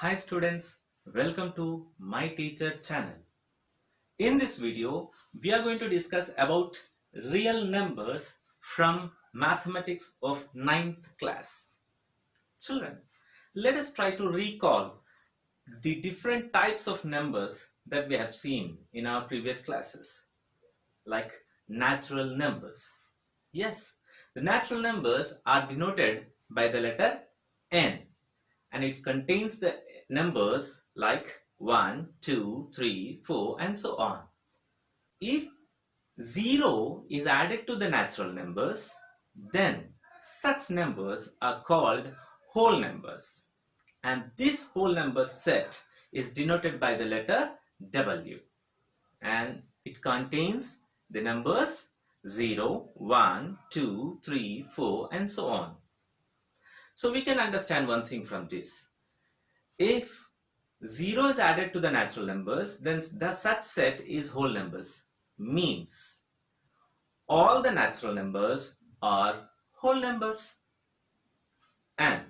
Hi students, welcome to my teacher channel. In this video, we are going to discuss about real numbers from mathematics of ninth class. Children, let us try to recall the different types of numbers that we have seen in our previous classes, like natural numbers. Yes, the natural numbers are denoted by the letter n, and it contains the numbers like 1, 2, 3, 4 and so on. If 0 is added to the natural numbers, then such numbers are called whole numbers, and this whole number set is denoted by the letter W, and it contains the numbers 0, 1, 2, 3, 4 and so on. So we can understand one thing from this. If 0 is added to the natural numbers, then the such set is whole numbers. Means all the natural numbers are whole numbers. And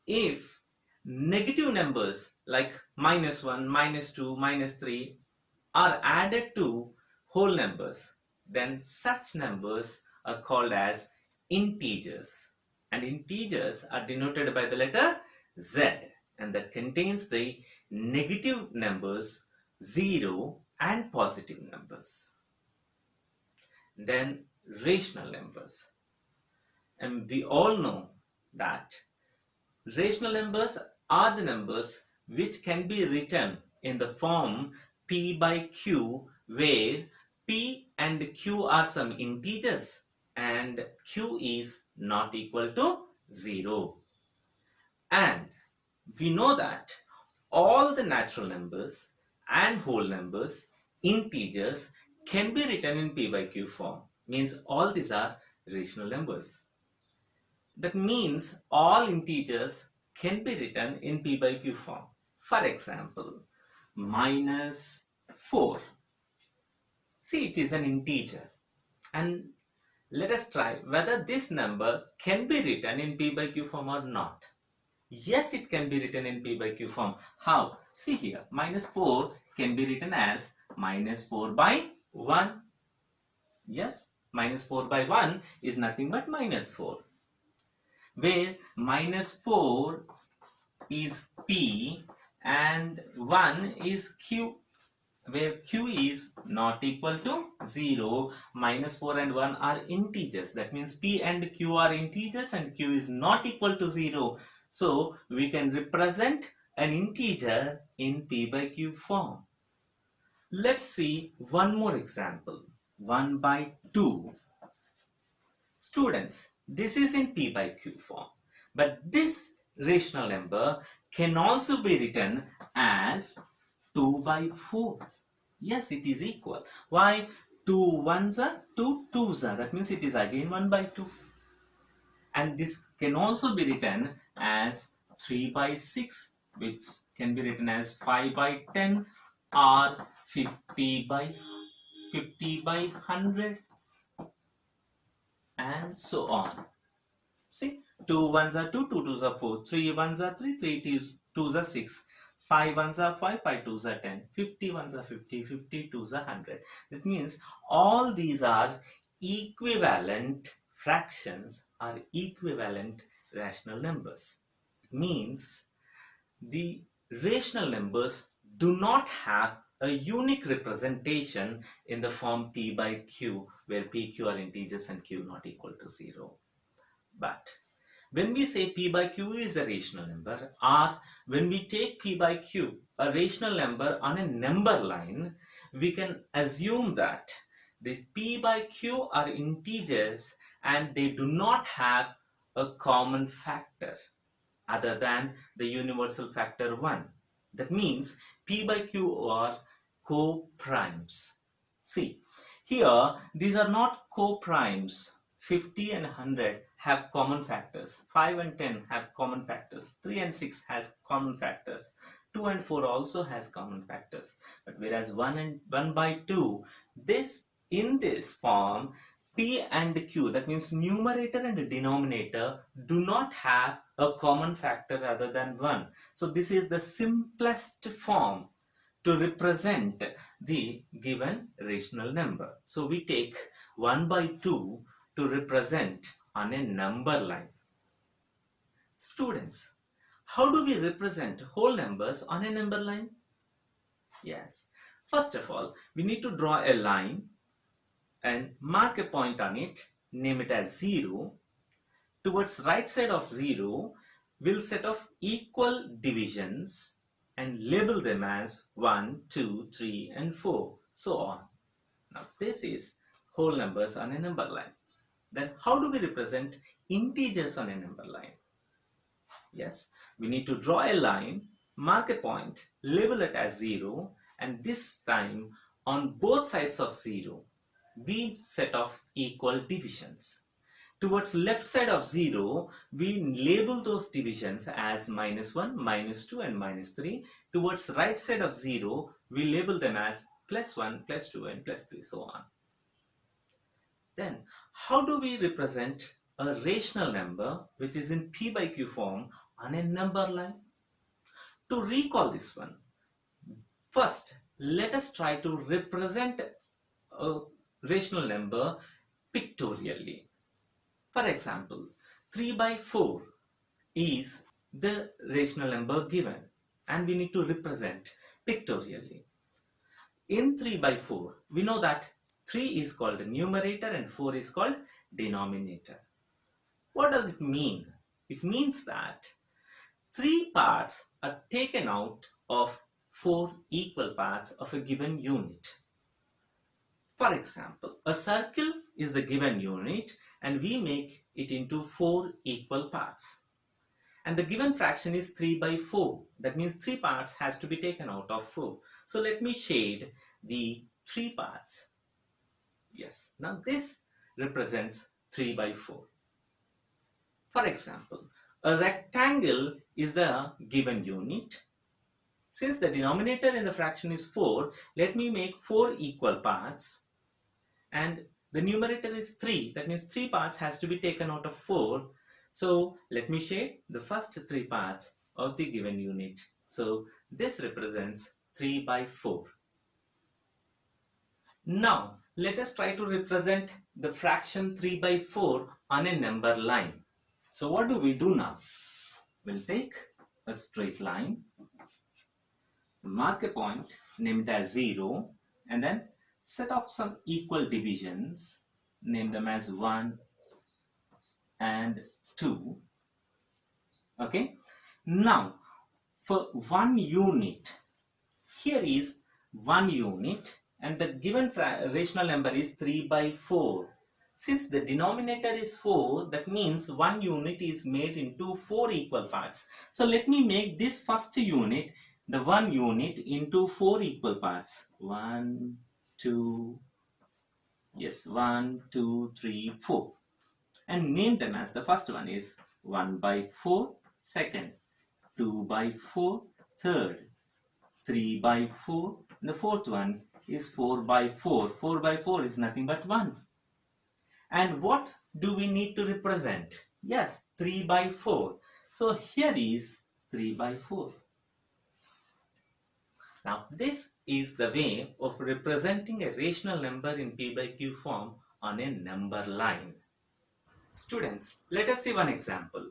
if negative numbers like -1, -2, -3 are added to whole numbers, then such numbers are called as integers. And integers are denoted by the letter Z, and that contains the negative numbers 0 and positive numbers. Then rational numbers, and we all know that rational numbers are the numbers which can be written in the form p by q, where p and q are some integers and q is not equal to 0. And we know that all the natural numbers and whole numbers, integers, can be written in p by q form. Means all these are rational numbers. That means all integers can be written in p by q form. For example, -4. See, it is an integer. And let us try whether this number can be written in p by q form or not. Yes, it can be written in p by q form. How? See here, -4 can be written as -4 by 1. Yes, -4 by 1 is nothing but -4. Where -4 is p and 1 is q. Where q is not equal to 0, -4 and 1 are integers. That means p and q are integers and q is not equal to 0. So we can represent an integer in p by q form. Let's see one more example. 1 by 2. Students, this is in p by q form. But this rational number can also be written as 2 by 4. Yes, it is equal. Why? 2 ones are 2 twos are. That means it is again 1 by 2. And this can also be written as 3 by 6, which can be written as 5 by 10 or 50 by 100 and so on. See, 2 ones are 2, 2 twos are 4, 3 ones are 3, 3 twos are 6, 5 ones are 5, 5 twos are 10, 50 ones are 50, 50 twos are 100. That means all these are equivalent fractions or equivalent rational numbers. It means the rational numbers do not have a unique representation in the form p by q, where p, q are integers and q not equal to 0. But when we say p by q is a rational number, or when we take p by q, a rational number on a number line, we can assume that these p by q are integers and they do not have a common factor other than the universal factor 1. That means p by q are co-primes. See, here these are not co-primes. 50 and 100 have common factors. 5 and 10 have common factors. 3 and 6 has common factors. 2 and 4 also has common factors. But whereas 1 by 2, in this form, P and Q, that means numerator and denominator, do not have a common factor other than 1. So this is the simplest form to represent the given rational number. So we take 1 by 2 to represent on a number line. Students, how do we represent whole numbers on a number line? Yes, first of all, we need to draw a line and mark a point on it, name it as 0. Towards right side of 0, we'll set off equal divisions and label them as 1, 2, 3 and 4, so on. Now this is whole numbers on a number line. Then how do we represent integers on a number line? Yes, we need to draw a line, mark a point, label it as 0, and this time on both sides of 0, we set off equal divisions. Towards left side of 0, we label those divisions as -1, -2 and -3. Towards right side of 0, we label them as +1, +2 and +3, so on. Then, how do we represent a rational number which is in P by Q form on a number line? To recall this one, first, let us try to represent a rational number pictorially. For example, 3 by 4 is the rational number given and we need to represent pictorially. In 3 by 4, we know that 3 is called numerator and 4 is called denominator. What does it mean? It means that 3 parts are taken out of 4 equal parts of a given unit. For example, a circle is the given unit and we make it into 4 equal parts. And the given fraction is 3 by 4. That means 3 parts has to be taken out of 4. So let me shade the 3 parts. Yes, now this represents 3 by 4. For example, a rectangle is the given unit. Since the denominator in the fraction is 4, let me make 4 equal parts. And the numerator is 3. That means 3 parts has to be taken out of 4. So let me shade the first 3 parts of the given unit. So this represents 3 by 4. Now let us try to represent the fraction 3 by 4 on a number line. So what do we do now? We'll take a straight line, mark a point, name it as 0, and then set off some equal divisions, name them as 1 and 2. Okay. Now, for 1 unit, here is 1 unit and the given rational number is 3 by 4. Since the denominator is 4, that means 1 unit is made into 4 equal parts. So let me make this first unit, the 1 unit, into 4 equal parts. 1, 2, yes, 1, 2, 3, 4. And name them as the first one is 1 by 4, second, 2 by 4, third, 3 by 4, and the fourth one is 4 by 4. 4 by 4 is nothing but 1. And what do we need to represent? Yes, 3 by 4. So here is 3 by 4. Now this is the way of representing a rational number in P by Q form on a number line. Students, let us see one example.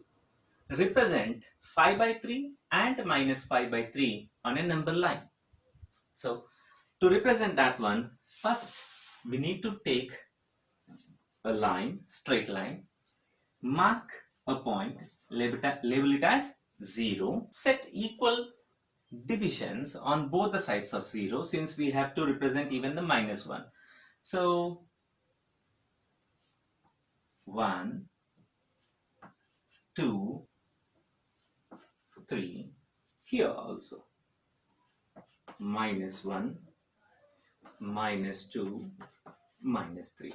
Represent 5 by 3 and -5 by 3 on a number line. So to represent that one, first we need to take a line, straight line, mark a point, label it as 0, set equal divisions on both the sides of 0 since we have to represent even the -1. So 1, 2, 3, here also -1, -2, -3.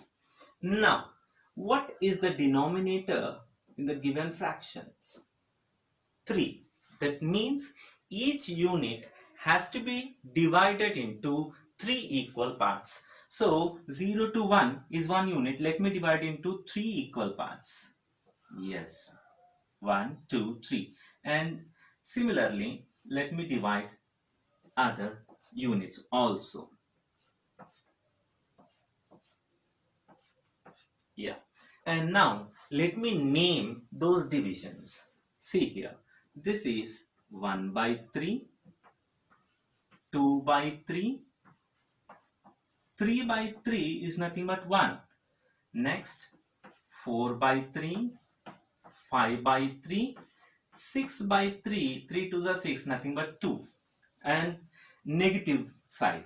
Now, what is the denominator in the given fractions? 3. That means each unit has to be divided into 3 equal parts. So 0 to 1 is 1 unit. Let me divide into 3 equal parts. Yes, 1, 2, 3. And similarly, let me divide other units also. Yeah. And now let me name those divisions. See here. This is 1 by 3, 2 by 3, 3 by 3 is nothing but 1. Next, 4 by 3, 5 by 3, 6 by 3, 3 to the 6, nothing but 2. And negative side,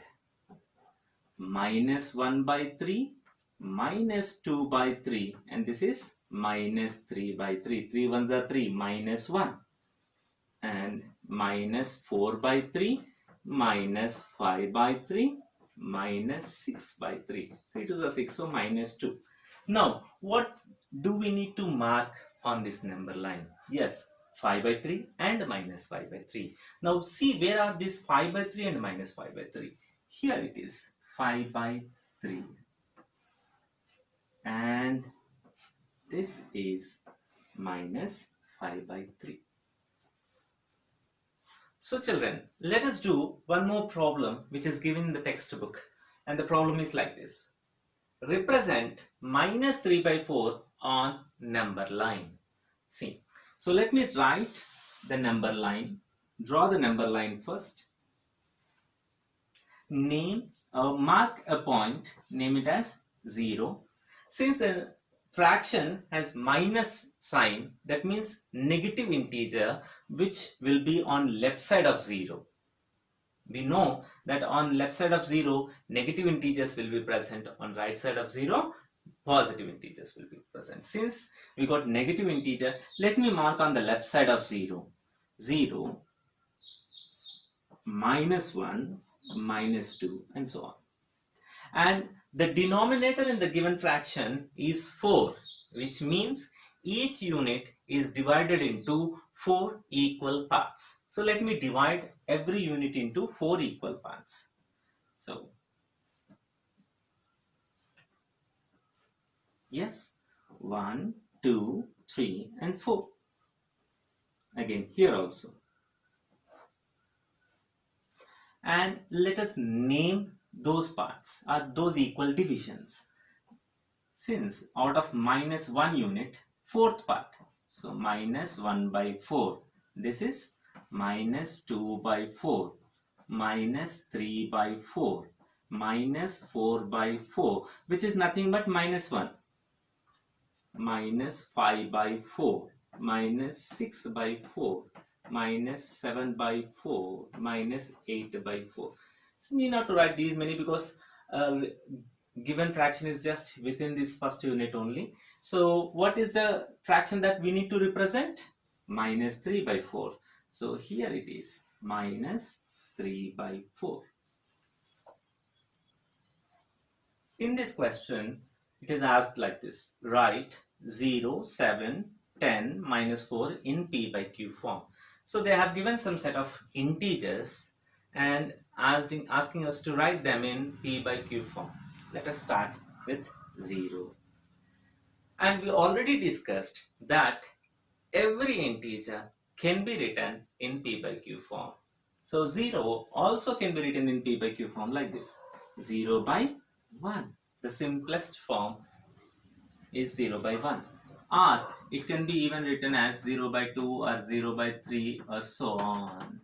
minus 1 by 3, minus 2 by 3, and this is minus 3 by 3. 3 ones are 3, minus 1. And minus 4 by 3, minus 5 by 3, minus 6 by 3. 3 to the 6, so minus 2. Now, what do we need to mark on this number line? Yes, 5 by 3 and minus 5 by 3. Now, see where are these 5 by 3 and minus 5 by 3? Here it is, 5 by 3. And this is minus 5 by 3. So children, let us do one more problem which is given in the textbook, and the problem is like this. Represent minus 3 by 4 on number line. See, so let me write the number line, draw the number line first, mark a point, name it as 0. Since the fraction has minus sign, that means negative integer which will be on left side of 0. We know that on left side of 0, negative integers will be present. On right side of 0, positive integers will be present. Since we got negative integer, let me mark on the left side of 0. 0, minus 1, minus 2, and so on. And the denominator in the given fraction is 4, which means each unit is divided into 4 equal parts. So let me divide every unit into 4 equal parts. So, yes, 1, 2, 3, and 4. Again, here also. And let us name those parts, or those equal divisions. Since out of minus 1 unit, fourth part. So minus 1 by 4. This is minus 2 by 4. Minus 3 by 4. Minus 4 by 4. Which is nothing but minus 1. Minus 5 by 4. Minus 6 by 4. Minus 7 by 4. Minus 8 by 4. So need not to write these many because given fraction is just within this first unit only. So what is the fraction that we need to represent? Minus 3 by 4. So here it is, minus 3 by 4. In this question, it is asked like this. Write 0, 7, 10, minus 4 in P by Q form. So they have given some set of integers and asking us to write them in P by Q form. Let us start with 0. And we already discussed that every integer can be written in P by Q form. So 0 also can be written in P by Q form like this. 0 by 1. The simplest form is 0 by 1. Or it can be even written as 0 by 2 or 0 by 3 or so on.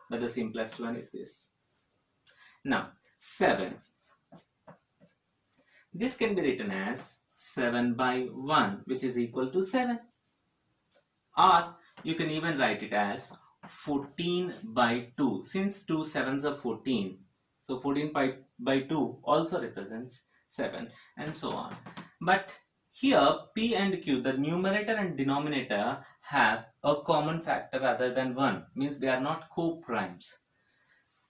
But the simplest one is this. Now 7. This can be written as 7 by 1, which is equal to 7. Or you can even write it as 14 by 2. Since 2 sevens are 14, so 14 by 2 also represents 7, and so on. But here P and Q, the numerator and denominator, have a common factor other than 1. Means they are not co-primes.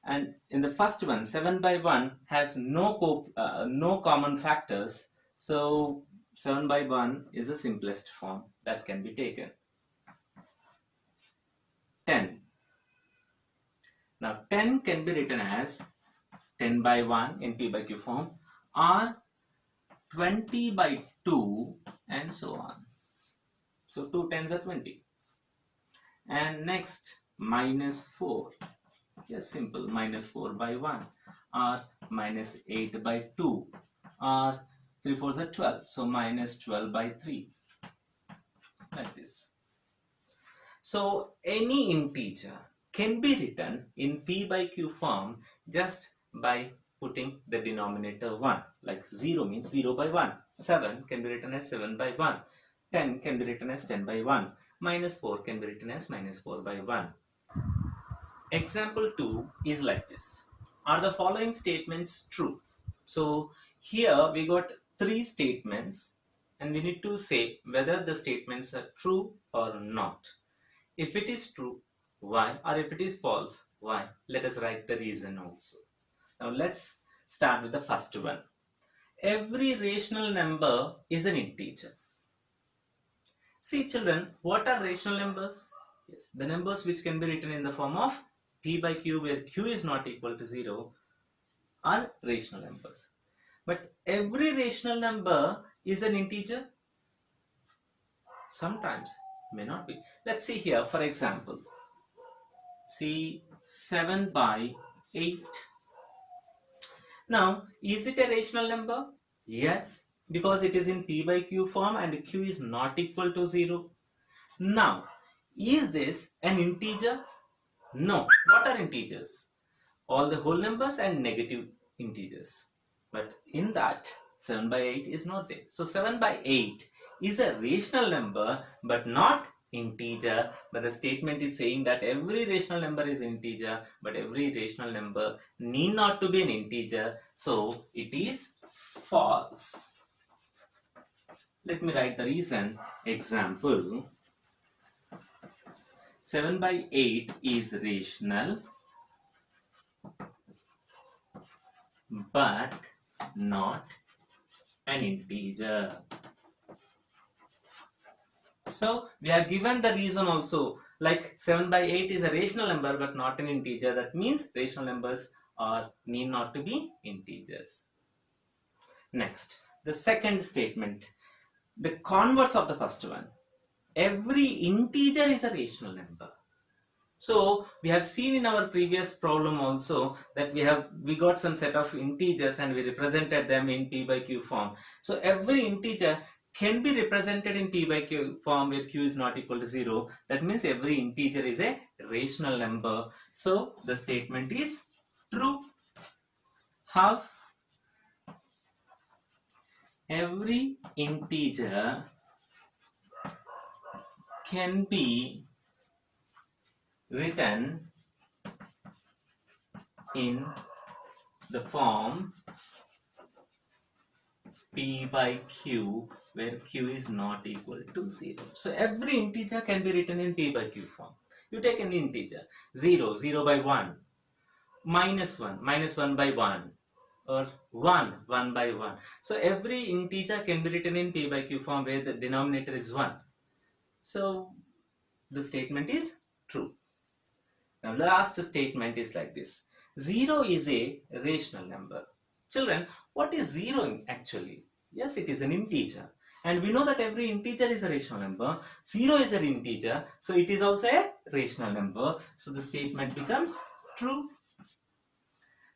And in the first one, 7 by 1 has no common factors. So 7 by 1 is the simplest form that can be taken. 10. Now 10 can be written as 10 by 1 in P by Q form, or 20 by 2 and so on. So 2 tens are 20. And next minus 4. Yes, simple, minus 4 by 1 or minus 8 by 2 or 3 fours are 12. So minus 12 by 3 like this. So any integer can be written in p by q form just by putting the denominator 1. Like 0 means 0 by 1. 7 can be written as 7 by 1. 10 can be written as 10 by 1. Minus 4 can be written as minus 4 by 1. Example 2 is like this. Are the following statements true? So here we got 3 statements and we need to say whether the statements are true or not. If it is true, why? Or if it is false, why? Let us write the reason also. Now let's start with the first one. Every rational number is an integer. See children, what are rational numbers? Yes, the numbers which can be written in the form of p by q where q is not equal to 0 are rational numbers. But every rational number is an integer? Sometimes may not be. Let's see here, for example, see 7 by 8. Now, is it a rational number? Yes, because it is in p by q form and q is not equal to 0. Now, is this an integer? No. What are integers? All the whole numbers and negative integers. But in that, 7 by 8 is not there. So 7 by 8 is a rational number but not integer. But the statement is saying that every rational number is integer, but every rational number need not to be an integer. So it is false. Let me write the reason. Example, 7 by 8 is rational but not an integer. So we are given the reason also, like 7 by 8 is a rational number but not an integer. That means rational numbers need not to be integers. Next, the second statement, the converse of the first one. Every integer is a rational number. So we have seen in our previous problem also that we got some set of integers and we represented them in p by q form. So every integer can be represented in p by q form where q is not equal to 0. That means every integer is a rational number. So the statement is true. How? Every integer can be written in the form p by q where q is not equal to 0. So every integer can be written in p by q form. You take an integer 0, 0 by 1, minus 1, minus 1 by 1, or 1, 1 by 1. So every integer can be written in p by q form where the denominator is 1. So the statement is true. Now the last statement is like this. 0 is a rational number. Children, what is 0 actually? Yes, it is an integer. And we know that every integer is a rational number. 0 is an integer, so it is also a rational number. So the statement becomes true.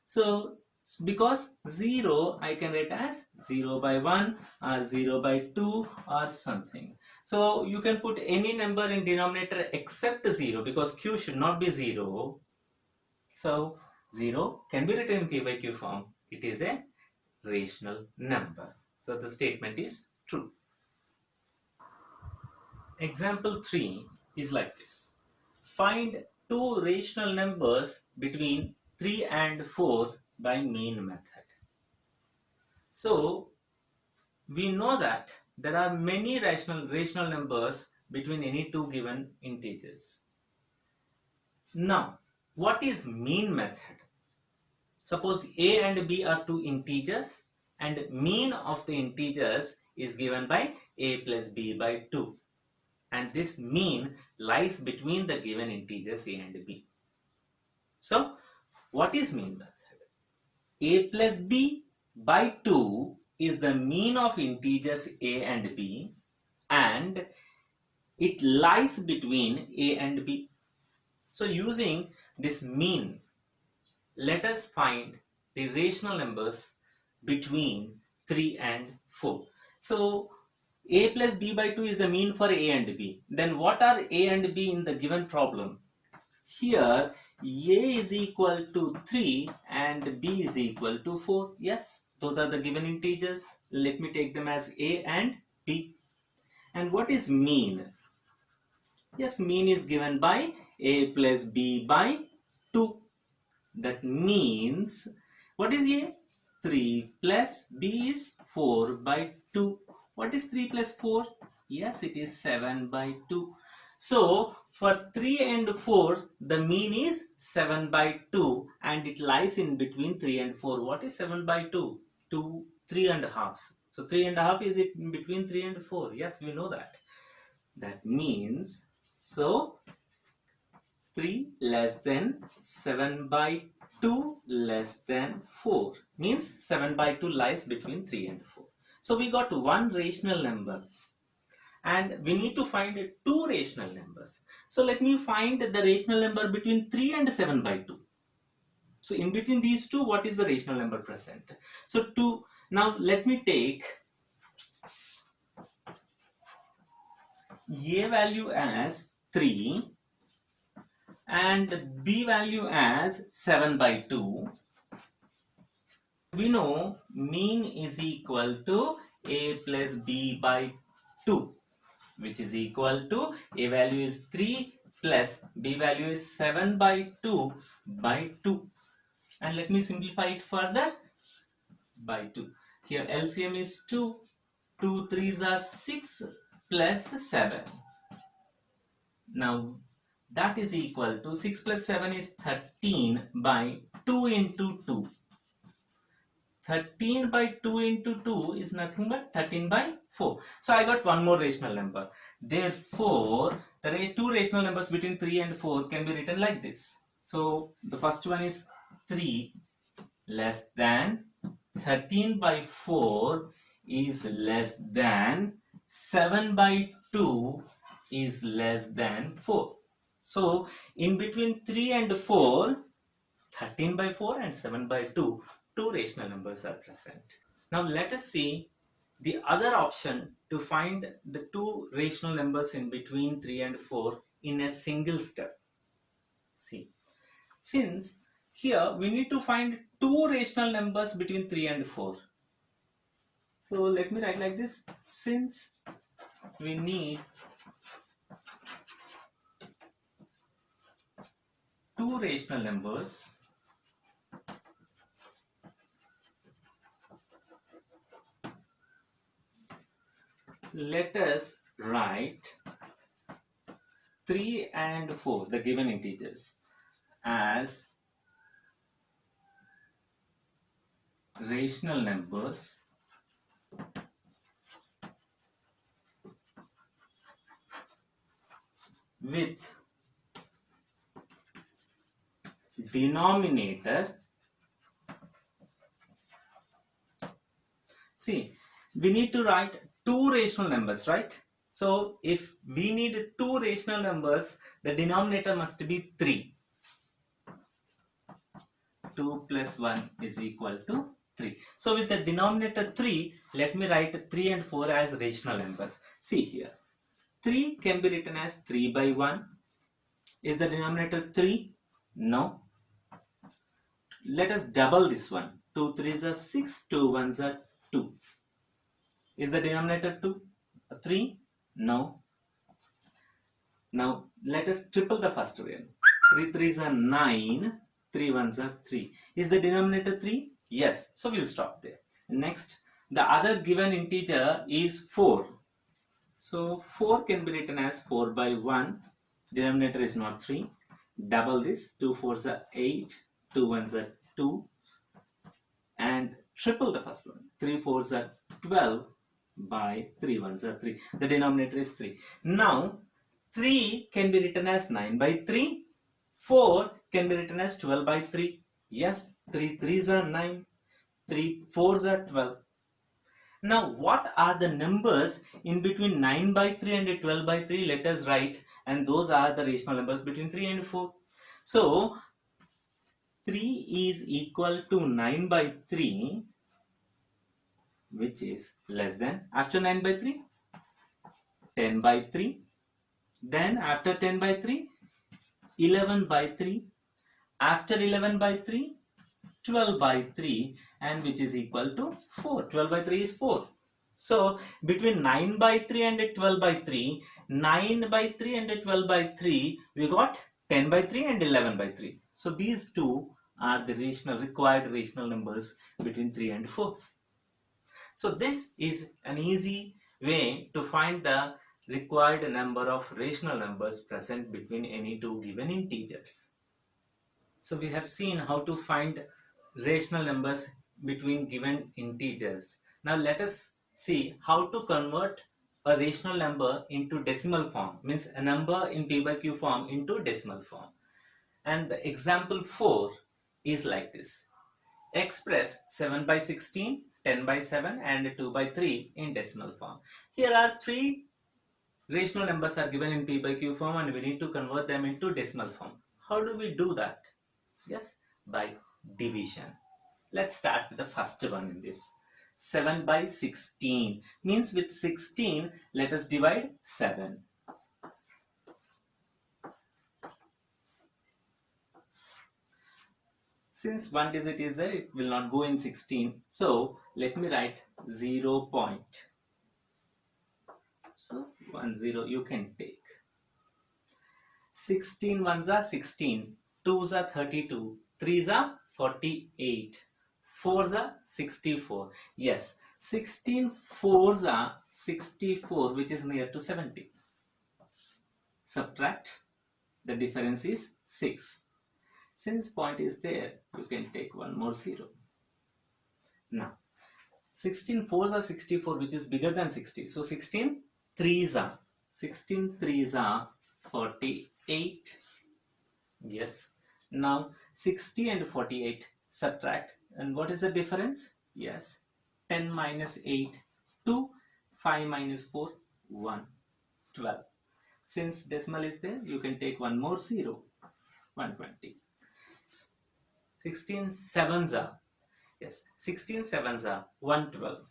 So because 0 I can write as 0 by 1 or 0 by 2 or something. So you can put any number in denominator except 0 because q should not be 0. So 0 can be written in p by q form. It is a rational number. So the statement is true. Example 3 is like this. Find two rational numbers between 3 and 4 by mean method. So we know that there are many rational numbers between any two given integers. Now, what is mean method? Suppose a and b are two integers and mean of the integers is given by a plus b by 2. And this mean lies between the given integers a and b. So, what is mean method? A plus b by 2 is the mean of integers a and b, and it lies between a and b. So using this mean, let us find the rational numbers between 3 and 4. So a plus b by 2 is the mean for a and b. Then what are a and b in the given problem? Here a is equal to 3 and b is equal to 4. Yes, those are the given integers. Let me take them as a and b. And what is mean? Yes, mean is given by a plus b by 2. That means, what is a? 3 plus b is 4 by 2. What is 3 plus 4? Yes, it is 7 by 2. So, for 3 and 4, the mean is 7 by 2 and it lies in between 3 and 4. What is 7 by 2? 3 and a half. So, 3 and a half is in between 3 and 4. Yes, we know that. That means, so 3 less than 7 by 2 less than 4 means 7 by 2 lies between 3 and 4. So we got one rational number and we need to find two rational numbers. So let me find the rational number between 3 and 7 by 2. So in between these two, what is the rational number present? So 2. Now let me take a value as 3 and b value as 7 by 2. We know mean is equal to a plus b by 2, which is equal to a value is 3 plus b value is 7 by 2 by 2. And let me simplify it further by 2. Here LCM is 2. 2 3s are 6 plus 7. Now that is equal to 6 plus 7 is 13 by 2 into 2. 13 by 2 into 2 is nothing but 13 by 4. So I got one more rational number. Therefore, the two rational numbers between 3 and 4 can be written like this. So the first one is 3 less than 13 by 4 is less than 7 by 2 is less than 4. So in between 3 and 4, 13 by 4 and 7 by 2, two rational numbers are present. Now let us see the other option to find the two rational numbers in between 3 and 4 in a single step. See, since here we need to find two rational numbers between 3 and 4. So let me write like this. Since we need two rational numbers let us write 3 and 4, the given integers, as rational numbers with denominator. See, we need to write two rational numbers, right? So if we need two rational numbers, the denominator must be 3. 2 plus 1 is equal to 3. So with the denominator 3, let me write 3 and 4 as rational numbers. See here, 3 can be written as 3 by 1. Is the denominator 3? No. Let us double this one. 2 3s are 6, 2 1s are 2. Is the denominator 2? 3? No. Now let us triple the first one. 3 3s are 9, 3 1s are 3. Is the denominator 3? Yes. So we'll stop there. Next, the other given integer is 4. So 4 can be written as 4 by 1. Denominator is not 3. Double this. 2 4s are 8, 2 1s are 2. And triple the first one. 3 4s are 12 by 3 1s are 3. The denominator is 3. Now 3 can be written as 9 by 3. 4 can be written as 12 by 3. Yes, 3 3s are 9. 3 4s are 12. Now, what are the numbers in between 9 by 3 and 12 by 3? Let us write, and those are the rational numbers between 3 and 4. So, 3 is equal to 9 by 3, which is less than, after 9 by 3, 10 by 3. Then, after 10 by 3, 11 by 3. After 11 by 3, 12 by 3, and which is equal to 4. 12 by 3 is 4. So, between 9 by 3 and 12 by 3, 9 by 3 and 12 by 3, we got 10 by 3 and 11 by 3. So, these two are the required rational numbers between 3 and 4. So, this is an easy way to find the required number of rational numbers present between any two given integers. So, we have seen how to find rational numbers between given integers. Now, let us see how to convert a rational number into decimal form, means a number in p by q form into decimal form. And the example 4 is like this. Express 7 by 16, 10 by 7 and 2 by 3 in decimal form. Here are three rational numbers are given in p by q form and we need to convert them into decimal form. How do we do that? Yes, by division. Let's start with the first one in this. 7 by 16 means with 16 let us divide 7. Since one digit is there, it will not go in 16. So let me write 0 point. So 1 0 you can take. 16 ones are 16, 2s are 32, 3s are 48, 4s are 64. Yes, 16 4s are 64, which is near to 70. Subtract, the difference is 6. Since point is there, you can take one more 0. Now, 16 4s are 64, which is bigger than 60. So 16 3s are 48. Yes. Now 60 and 48 subtract, and what is the difference? Yes, 10 minus 8 2, 5 minus 4 1, 12. Since decimal is there, you can take one more 0, 120. 16 sevens are, yes, 16 sevens are 112.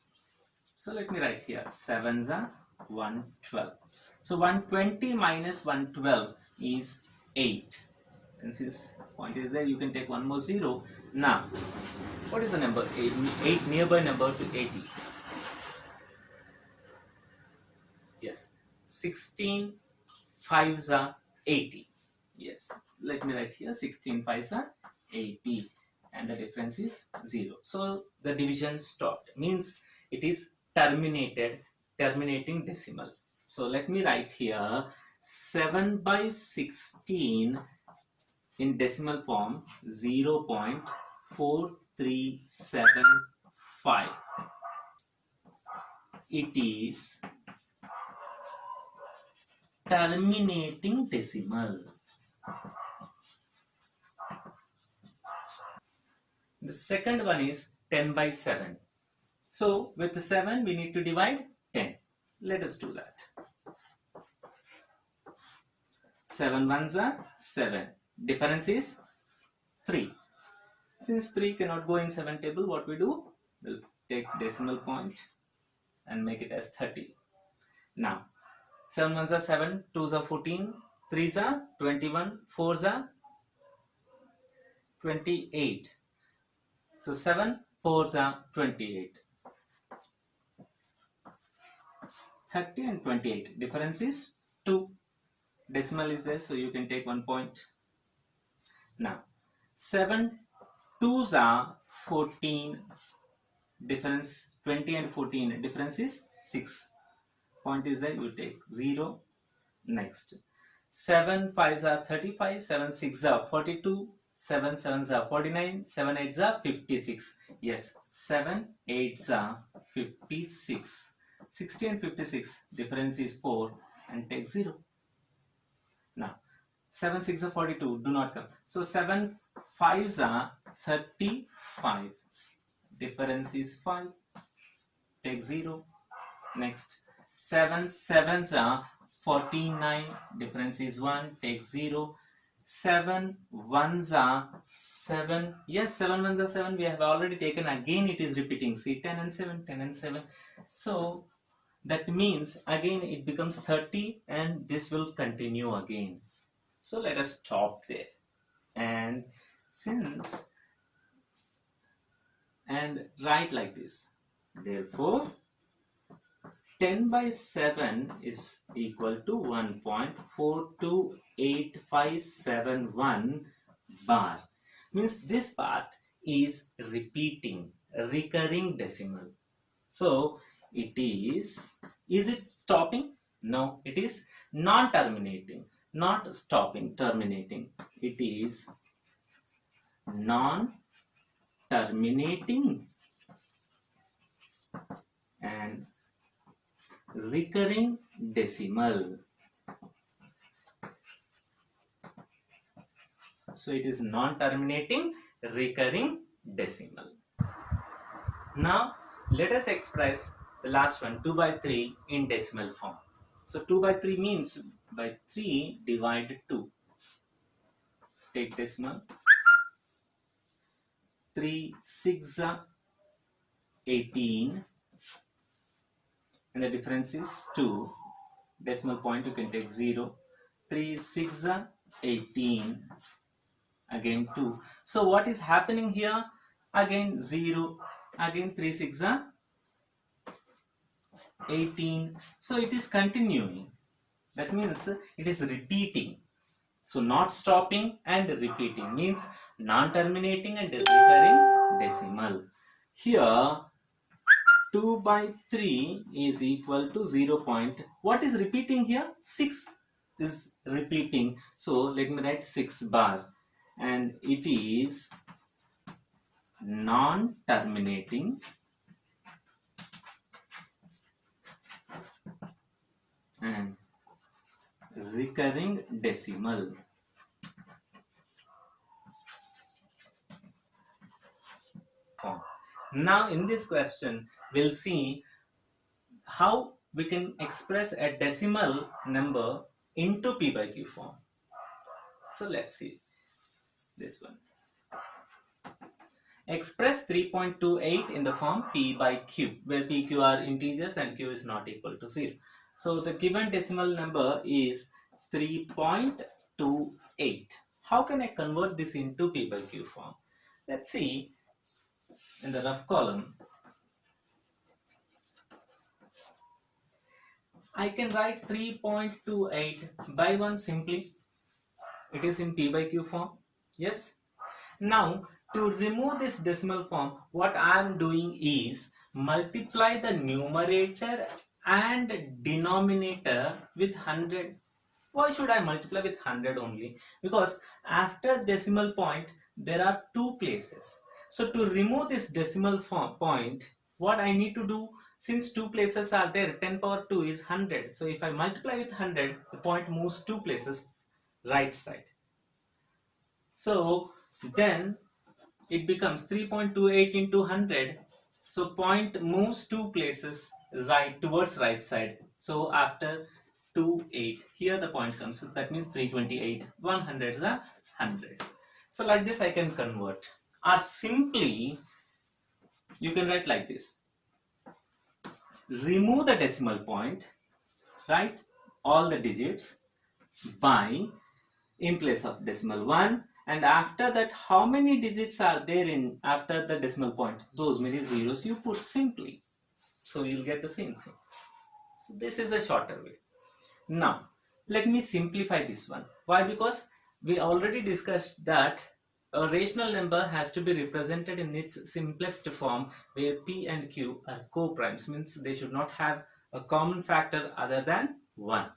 So let me write here, sevens are 112. So 120 minus 112 is 8. And since point is there, you can take one more 0. Now, what is the number? 8 nearby number to 80. Yes, 16 5s are 80. Yes, let me write here 16 5s are 80 and the difference is 0. So the division stopped, means it is terminating decimal. So let me write here 7 by 16 in decimal form 0.4375. It is terminating decimal. The second one is 10 by 7. So with 7 we need to divide 10. Let us do that. 7 ones are 7. Difference is 3. Since 3 cannot go in 7 table, what we do? We'll take decimal point and make it as 30. Now 7 ones are 7, 2s are 14, 3s are 21, 4s are 28. So 7 4s are 28. 30 and 28. Difference is 2. Decimal is there, so you can take 1 point. Now 7 2s are 14. Difference 20 and 14. Difference is 6. Point is there, you take 0. Next, 7 5s are 35, 7 6s are 42, 7 7s are 49, 7 8s are 56. Yes, 7 8s are 56. 60 and 56, difference is 4 and take 0. Now, 7 6 are 42, do not come. So 7 5s are 35. difference is 5, take 0. Next, 7 sevens are 49, difference is 1, take 0. 7 ones are 7, yes, 7 ones are 7, we have already taken, again it is repeating, see, 10 and 7, 10 and 7. So that means again it becomes 30 and this will continue again. So let us stop there. And since, and write like this, therefore 10 by 7 is equal to 1.428571 bar. Means this part is repeating, recurring decimal. So it is it stopping? No, it is non-terminating, not stopping, terminating. It is non-terminating and recurring decimal. So it is non-terminating recurring decimal. Now let us express the last one, 2 by 3 in decimal form. So 2 by 3 means by 3 divided 2. Take decimal. 3 6 18 and the difference is 2. Decimal point you can take 0. 3 6 18, again 2. So what is happening here? Again 0, again 3 6 18. So it is continuing. That means it is repeating. So not stopping and repeating means non-terminating and recurring decimal. Here 2 by 3 is equal to 0. What is repeating here? 6 is repeating. So let me write 6 bar. And it is non-terminating and recurring decimal. Now in this question we'll see how we can express a decimal number into p by q form. So let's see this one. Express 3.28 in the form p by q, where p, q are integers and q is not equal to 0. So the given decimal number is 3.28. How can I convert this into p by q form? Let's see in the rough column. I can write 3.28 by 1 simply. It is in p by q form. Yes. Now to remove this decimal form, what I am doing is multiply the numerator and denominator with 100. Why should I multiply with 100 only? Because after decimal point there are 2 places. So to remove this decimal point, what I need to do, since 2 places are there, 10 power 2 is 100. So if I multiply with 100, the point moves 2 places right side. So then it becomes 3.28 into 100. So point moves 2 places right towards right side. So after 28, here the point comes. So that means 328. 100 is 100. So like this I can convert. Or simply you can write like this. Remove the decimal point, write all the digits by, in place of decimal 1, and after that how many digits are there in after the decimal point, those many zeros you put simply, so you'll get the same thing. So this is the shorter way. Now let me simplify this one. Why? Because we already discussed that a rational number has to be represented in its simplest form, where p and q are co-primes, means they should not have a common factor other than 1.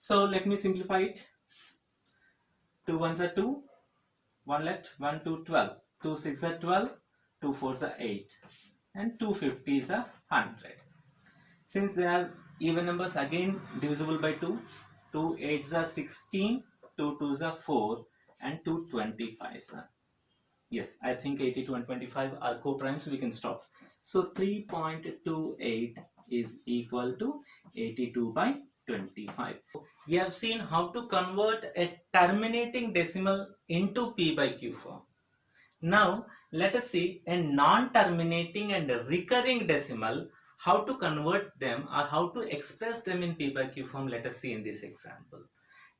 So let me simplify it. 2 ones are 2, 1 left, 1 2 12, 2 6 are 12, 2 4s are 8, and 250 is 100. Since they are even numbers, again divisible by 2, 2 8s are 16, 2 2s are 4, and 2 25s are Yes, I think 82 and 25 are co-primes, so we can stop. So 3.28 is equal to 82 by 25. We have seen how to convert a terminating decimal into P by Q form. Now let us see a non-terminating and a recurring decimal, how to convert them or how to express them in P by Q form. Let us see in this example.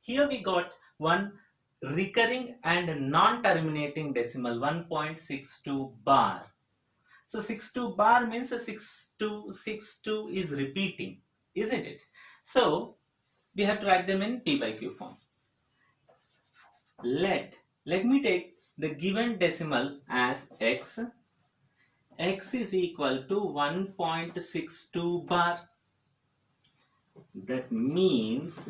Here we got one recurring and non-terminating decimal 1.62 bar. So 62 bar means 6262 is repeating, isn't it? So we have to write them in P by Q form. Let me take the given decimal as x. X is equal to 1.62 bar. That means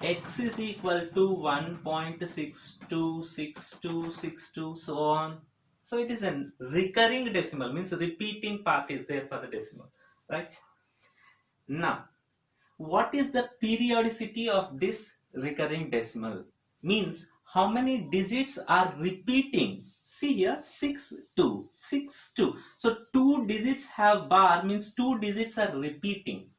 x is equal to 1.626262 so on. So it is a recurring decimal, means repeating part is there for the decimal, right? Now what is the periodicity of this recurring decimal? Means how many digits are repeating. See here, 62, 62. So 2 digits have bar, means 2 digits are repeating.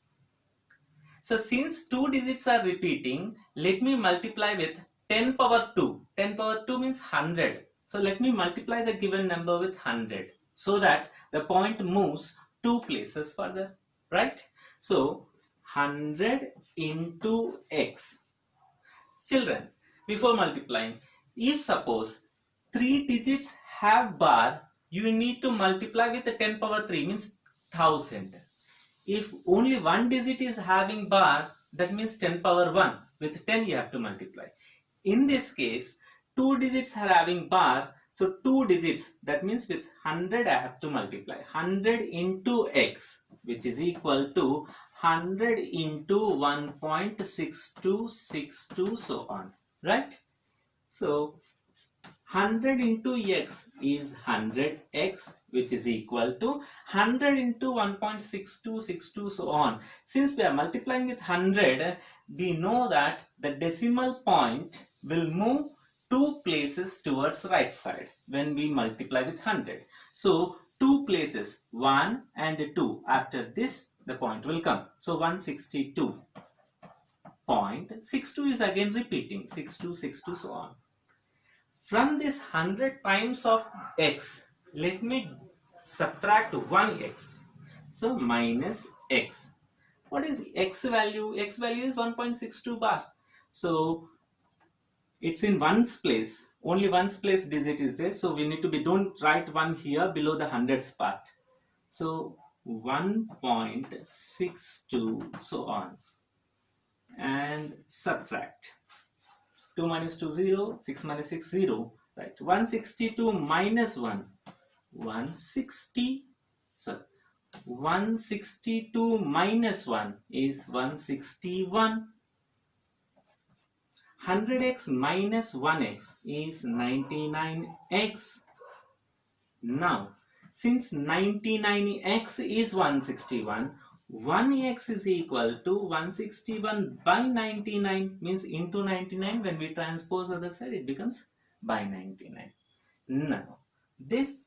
So since 2 digits are repeating, let me multiply with 10 power 2. 10 power 2 means 100. So let me multiply the given number with 100 so that the point moves 2 places further, right? So 100 into x. Children, before multiplying, if suppose 3 digits have bar, you need to multiply with the 10 power 3 means 1000. If only one digit is having bar, that means 10 power 1. With 10 you have to multiply. In this case, 2 digits are having bar, so 2 digits, that means with 100 I have to multiply. 100 into x, which is equal to 100 into 1.6262 so on, right? So 100 into x is 100x, which is equal to 100 into 1.6262 so on. Since we are multiplying with 100, we know that the decimal point will move 2 places towards right side when we multiply with 100. So 2 places, 1 and 2. After this, the point will come. So 162.62 is again repeating, 6262 so on. From this 100 times of x, let me subtract 1x. So minus x. What is x value? X value is 1.62 bar. So it's in ones place. Only ones place digit is there. So we need to be, don't write 1 here below the hundreds part. So 1.62 so on. And subtract. 2 minus 2, 0. 6 minus 6, 0. Right. 162 minus 1. 160. So 162 minus 1 is 161. 100x minus 1x is 99x. Now, since 99x is 161, 1x is equal to 161 by 99, means into 99. When we transpose other side, it becomes by 99. Now, this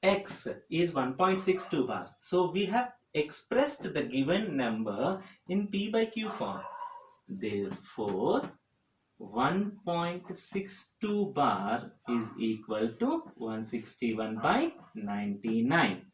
x is 1.62 bar. So we have expressed the given number in P by Q form. Therefore, 1.62 bar is equal to 161 by 99.